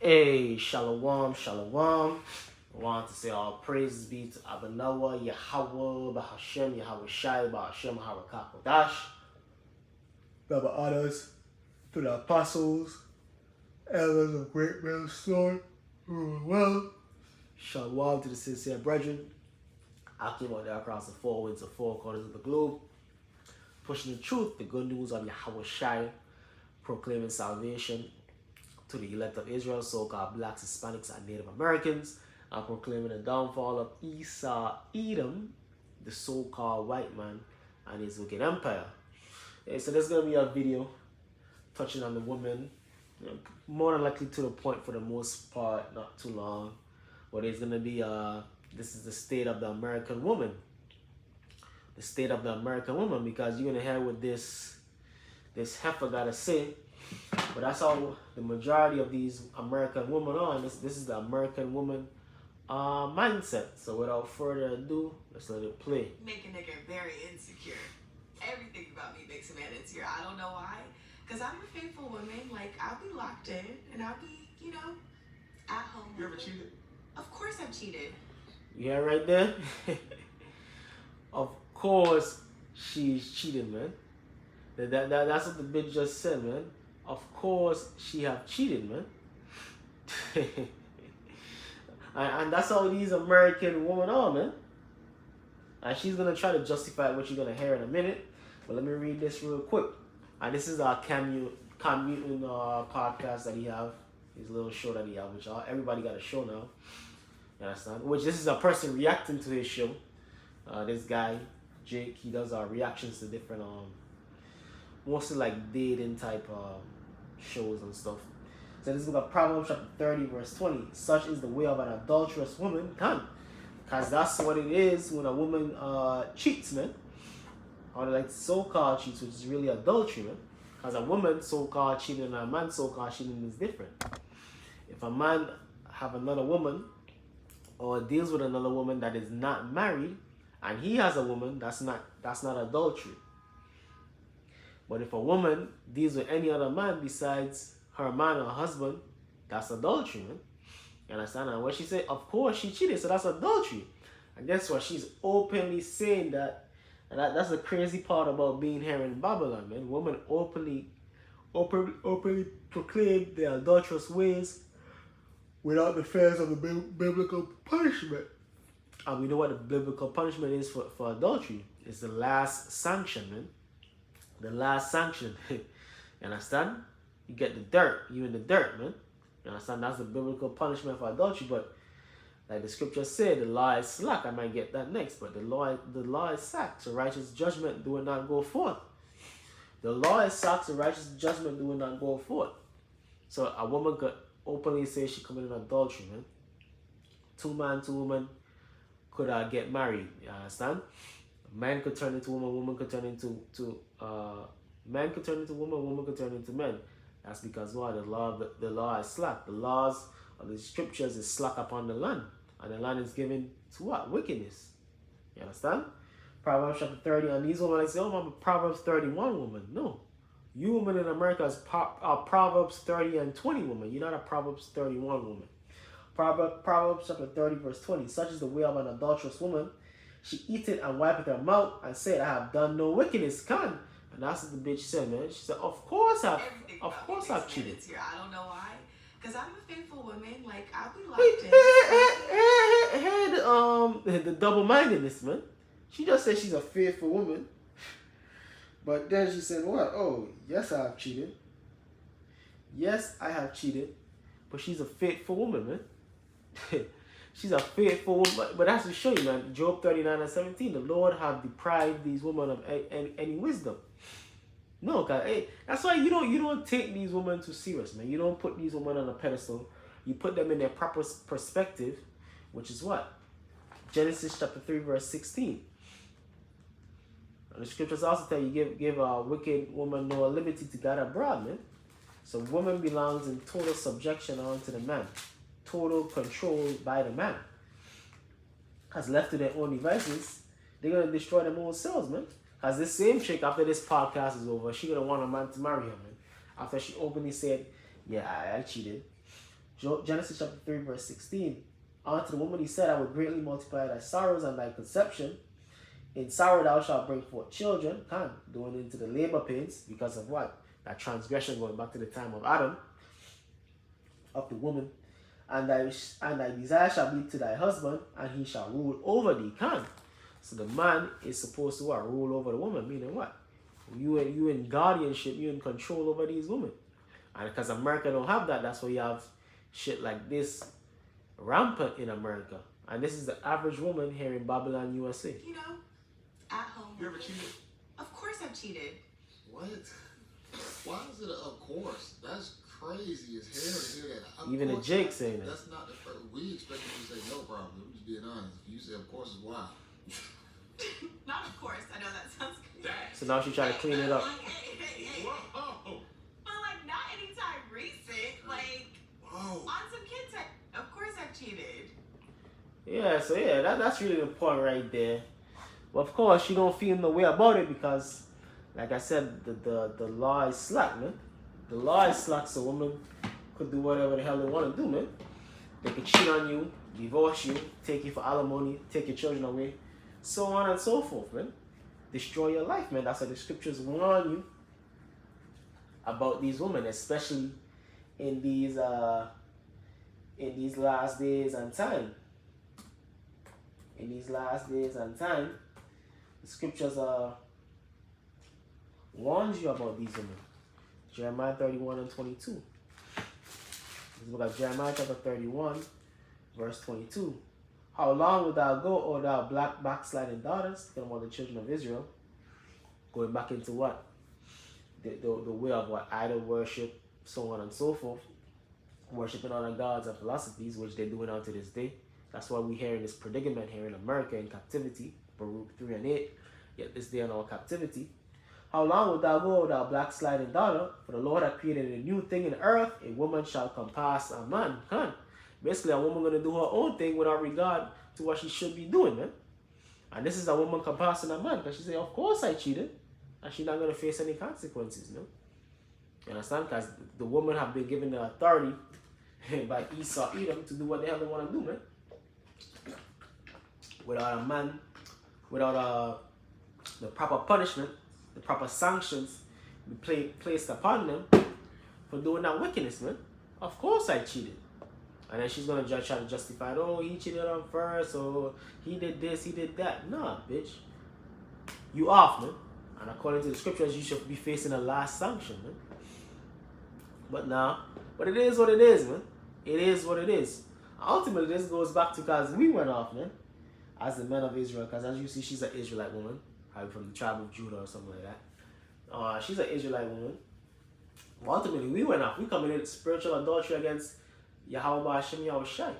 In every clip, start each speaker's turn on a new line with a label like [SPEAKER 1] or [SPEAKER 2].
[SPEAKER 1] Hey, shalom, shalom. I want to say all praises be to Abanawa, Yahweh, Bahashem, Yahweh Shai, Bahashem, Harakakodash. Double honors to the apostles, elders of great men sword, well. Shalom to the sincere brethren. I came out there across the four winds of four corners of the globe, pushing the truth, the good news of Yahweh Shai, proclaiming salvation to the elect of Israel, so-called blacks, Hispanics, and Native Americans, and proclaiming the downfall of Esau, Edom, the so-called white man, and his wicked empire. So there's going to be a video touching on the woman, more than likely to the point for the most part, not too long, but it's going to be, this is the state of the American woman. The state of the American woman, because you're going to hear what this heifer got to say. But that's how the majority of these American women are. This is the American woman mindset. So without further ado, let's let it play.
[SPEAKER 2] Make a nigga very insecure. Everything about me makes a man insecure. I don't know why. Because I'm a faithful woman. Like, I'll be locked in and I'll be, at home.
[SPEAKER 3] You ever cheated?
[SPEAKER 2] Of course I've cheated.
[SPEAKER 1] Yeah, right there. Of course she's cheating, man. That's what the bitch just said, man. Of course she have cheated, man. and that's how these American women are, man. And she's gonna try to justify what you're gonna hear in a minute. But let me read this real quick. And this is our Cam Newton podcast that he have. His little show that he have, which everybody got a show now. You understand? Which this is a person reacting to his show. This guy, Jake, he does reactions to different mostly like dating type shows and stuff. So this is book of Proverbs chapter 30 verse 20. Such is the way of an adulterous woman done. Because that's what it is when a woman cheats, man. Or like so-called cheats, which is really adultery, man. Because a woman so-called cheating and a man so-called cheating is different. If a man have another woman or deals with another woman that is not married and he has a woman, that's not adultery. But if a woman deals with any other man besides her man or husband, that's adultery, man. You understand? And what she said, of course she cheated, so that's adultery. And guess what? She's openly saying that. And that's the crazy part about being here in Babylon, man. Women openly proclaim their adulterous ways without the fears of the biblical punishment. And we know what the biblical punishment is for adultery. It's the last sanction, man. The last sanction. You understand? You get the dirt. You in the dirt, man. You understand? That's the biblical punishment for adultery. But like the scripture said, the law is slack. I might get that next. But the law is slack. So righteous judgment do not go forth. The law is slack. So righteous judgment do not go forth. So a woman could openly say she committed adultery, man. Two women could get married. You understand? Man could turn into woman could turn into man could turn into woman could turn into men. That's because why? The law is slack. The laws of the scriptures is slack upon the land. And the land is given to what? Wickedness. You understand? Proverbs chapter 30. And these women, like say, oh, I'm a Proverbs 31 woman. No. You women in America is Proverbs 30 and 20 woman. You're not a Proverbs 31 woman. Proverbs chapter 30 verse 20. Such is the way of an adulterous woman. She eateth and wipeth her mouth and said, I have done no wickedness. Can. And that's what the bitch said, man. She said, of course I've cheated.
[SPEAKER 2] I don't know why. Because I'm a faithful woman. Like, I'll be locked in.
[SPEAKER 1] The double-mindedness, man. She just said she's a faithful woman. But then she said, what? Oh, yes, I have cheated. Yes, I have cheated. But she's a faithful woman, man. She's a faithful woman. But that's to show you, man. Job 39 and 17. The Lord have deprived these women of any wisdom. No, cause that's why you don't take these women too serious, man. You don't put these women on a pedestal. You put them in their proper perspective, which is what? Genesis chapter 3 verse 16. And the scriptures also tell you give a wicked woman no liberty to God abroad, man. So woman belongs in total subjection onto the man. Total control by the man. Because left to their own devices, they're going to destroy them own selves, man. Because this same chick, after this podcast is over, she going to want a man to marry her, man. After she openly said, yeah, I cheated. Genesis chapter 3, verse 16. Unto the woman he said, I will greatly multiply thy sorrows and thy conception. In sorrow thou shalt bring forth children. Going into the labor pains because of what? That transgression going back to the time of Adam, of the woman. And thy desire shall be to thy husband, and he shall rule over thee. So the man is supposed to what? Rule over the woman, meaning what? You in guardianship, you in control over these women. And because America don't have that, that's why you have shit like this rampant in America. And this is the average woman here in Babylon, USA.
[SPEAKER 2] You know, at home.
[SPEAKER 3] You ever cheated?
[SPEAKER 2] Of course I've cheated.
[SPEAKER 3] What? Why is it of course? That's crazy as hell to hear that. Of
[SPEAKER 1] Even the
[SPEAKER 3] course
[SPEAKER 1] Jake
[SPEAKER 3] not.
[SPEAKER 1] saying that.
[SPEAKER 3] That's not the first. We expect you to say no problem. I'm just being honest. If you say of course, it's why.
[SPEAKER 2] Not of course. I know that sounds good.
[SPEAKER 1] So now she's trying to clean it up.
[SPEAKER 2] Hey.
[SPEAKER 3] Whoa!
[SPEAKER 2] But like not anytime recent. Like
[SPEAKER 3] Whoa!
[SPEAKER 2] on some kids, of course I've cheated.
[SPEAKER 1] Yeah, so yeah, that's really the point right there. But of course, she don't feel no way about it because, like I said, the law is slack, man. The law is slack, so women could do whatever the hell they want to do, man. They could cheat on you, divorce you, take you for alimony, take your children away, so on and so forth, man. Destroy your life, man. That's why the scriptures warn you about these women, especially in these last days and time. In these last days and time, the scriptures warns you about these women. Jeremiah 31 and 22. This book of Jeremiah chapter 31, verse 22. How long wilt thou go, O thou black backsliding daughters? Talking about the children of Israel. Going back into what? The way of what? Idol worship, so on and so forth. Worshipping other gods and philosophies, which they're doing out to this day. That's why we hear in this predicament here in America in captivity. Baruch 3 and 8. Yet this day in our captivity. How long wilt thou go, thou black sliding daughter? For the Lord hath created a new thing in the earth. A woman shall compass a man. Basically, a woman going to do her own thing without regard to what she should be doing, man. And this is a woman compassing a man. Because she say, of course I cheated. And she's not going to face any consequences, no? You understand? Because the woman have been given the authority by Esau, Edom, to do what the hell they want to do, man. Without a man, without the proper punishment, the proper sanctions be placed upon them for doing that wickedness, man. Of course I cheated. And then she's going to try to justify it. Oh, he cheated on first, or he did this, he did that. Nah, bitch. You off, man. And according to the scriptures, you should be facing a last sanction, man. But it is what it is, man. It is what it is. Ultimately, this goes back to because we went off, man. As the men of Israel, because as you see, she's an Israelite woman. Probably from the tribe of Judah or something like that. She's an Israelite woman. But ultimately, we went off. We committed spiritual adultery against Yahweh Hashem Yahushai.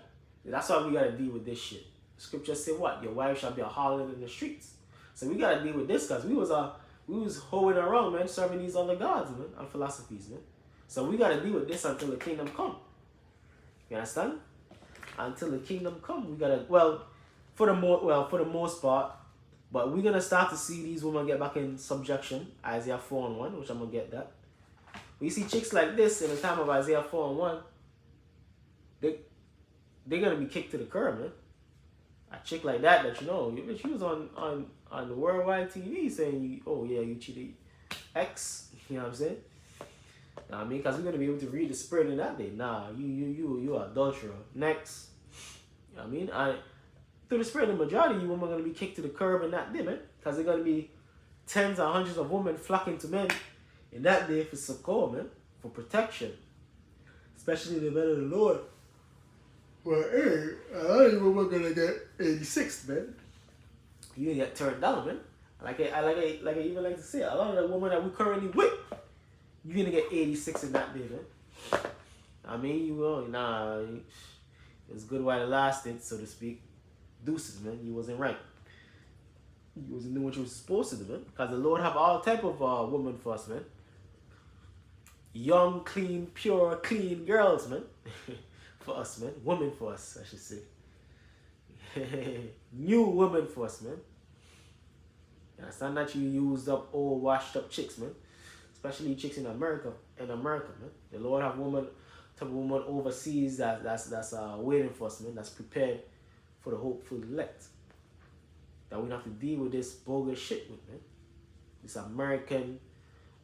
[SPEAKER 1] That's why we got to deal with this shit. The scriptures say what? Your wife shall be a harlot in the streets. So we got to deal with this because we was hoeing around, man, serving these other gods, man, and philosophies, man. So we got to deal with this until the kingdom come. You understand? Until the kingdom come, we got to, for the most part, but we're going to start to see these women get back in subjection. Isaiah 4 and 1, which I'm going to get that. We see chicks like this in the time of Isaiah 4 and 1. They're going to be kicked to the curb, man. A chick like that she was on the worldwide TV saying, oh yeah, you cheated X. You know what I'm saying? Know what I mean? Because we're going to be able to read the spirit in that day. Nah, you are adulterer. Next. You know what I mean? Through the spirit, the majority of you women are going to be kicked to the curb in that day, man. Because they're going to be tens and hundreds of women flocking to men in that day for succor, man. For protection. Especially the men of the Lord. Well, hey, a lot of you women are going to get 86, man. You get turned down, man. Like I even like to say, a lot of the women that we currently with, you're going to get 86 in that day, man. I mean, you will. It's good while it lasted, so to speak. Deuces, man. You wasn't right. You wasn't doing what you were supposed to do, man. Because the Lord have all type of women for us, man. Young, clean, pure, clean girls, man. For us, man. Women for us, I should say. New women for us, man. You understand that you used up old, washed up chicks, man. Especially chicks in America, man. The Lord have women type of woman overseas that's waiting for us, man. That's prepared for the hopeful elect. That we don't have to deal with this bogus shit with, man. This American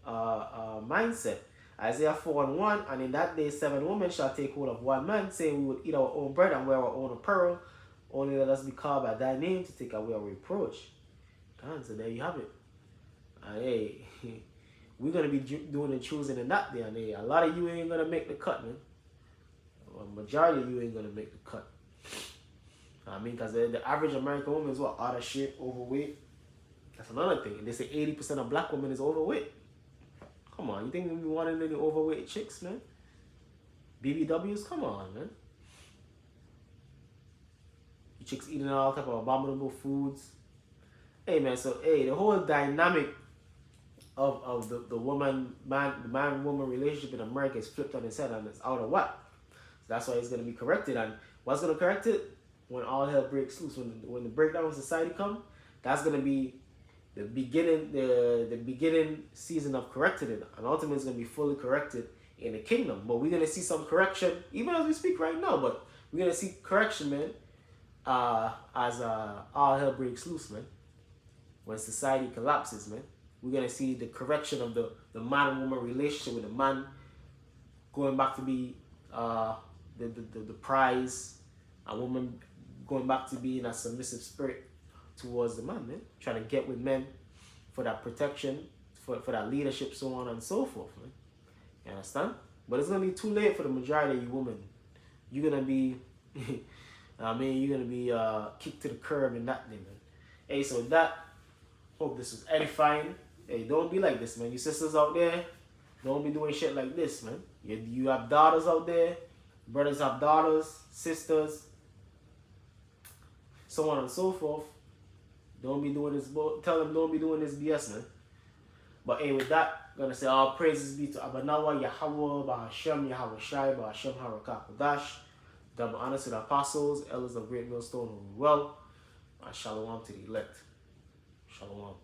[SPEAKER 1] mindset. Isaiah 4:1, and in that day 7 women shall take hold of one man, saying, we will eat our own bread and wear our own apparel. Only let us be called by thy name to take away our reproach. And so there you have it. And hey, we're going to be doing the choosing in that day. And hey, a lot of you ain't going to make the cut, man. A majority of you ain't going to make the cut. I mean, because the average American woman is what? Out of shape, overweight. That's another thing. They say 80% of black women is overweight. Come on, you think we wanted any overweight chicks, man? BBWs? Come on, man. You chicks eating all type of abominable foods. Hey, man, so, hey, the whole dynamic of the man-woman relationship in America is flipped on its head and it's out of whack. So that's why it's going to be corrected. And what's going to correct it? When all hell breaks loose, when the breakdown of society comes, that's going to be the beginning season of correcting it, and ultimately it's going to be fully corrected in the kingdom. But we're going to see some correction even as we speak right now. But we're going to see correction, man, as all hell breaks loose, man. When society collapses, man, we're going to see the correction of the man and woman relationship, with the man going back to be the prize, a woman going back to being a submissive spirit towards the man, man. Trying to get with men for that protection, for that leadership, so on and so forth, man. You understand? But it's going to be too late for the majority of you women. You're going to be, you're going to be kicked to the curb in that day, man. Hey, so that, hope this was edifying. Hey, don't be like this, man. You sisters out there, don't be doing shit like this, man. You have daughters out there, brothers have daughters, sisters, so on and so forth. Don't be doing this. Tell them don't be doing this BS, man. But hey, with that, I'm gonna say all praises be to Abanawa, Yahweh, Bahashem, Yahweh Shai, Bahashem, Harakak, double honor to the apostles, elders of Great Millstone, who well, and shalom to the elect. Shalom.